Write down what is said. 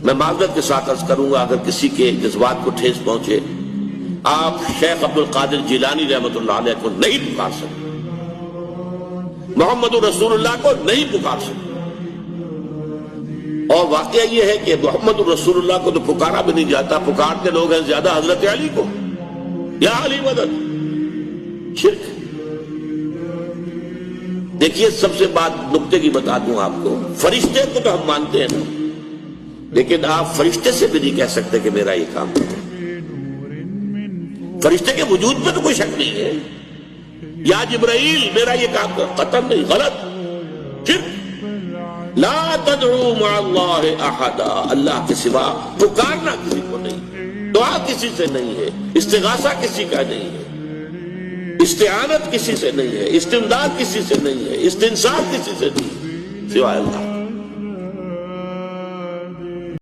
میں معذرت کے ساتھ عرض کروں گا اگر کسی کے جذبات کو ٹھیس پہنچے، آپ شیخ عبد القادر جیلانی رحمۃ اللہ علیہ کو نہیں پکار سکتے، محمد رسول اللہ کو نہیں پکار سکتے، اور واقعہ یہ ہے کہ محمد رسول اللہ کو تو پکارا بھی نہیں جاتا، پکارتے لوگ ہیں زیادہ حضرت علی کو، یا علی مدد، شرک۔ دیکھیے سب سے بات نکتے کی بتا دوں آپ کو، فرشتے کو تو ہم مانتے ہیں نا، لیکن آپ فرشتے سے بھی نہیں کہہ سکتے کہ میرا یہ کام کرو۔ فرشتے کے وجود میں تو کوئی شک نہیں ہے، یا جبرائیل میرا یہ کام کرو، قطعاً نہیں، غلط، شرک۔ لا تدعو مع اللہ احدا، اللہ کے سوا پکارنا کسی کو نہیں، دعا کسی سے نہیں ہے، استغاثہ کسی کا نہیں ہے، استعانت کسی سے نہیں ہے، استمداد کسی سے نہیں ہے، استنصار کسی سے نہیں ہے، سوائے اللہ۔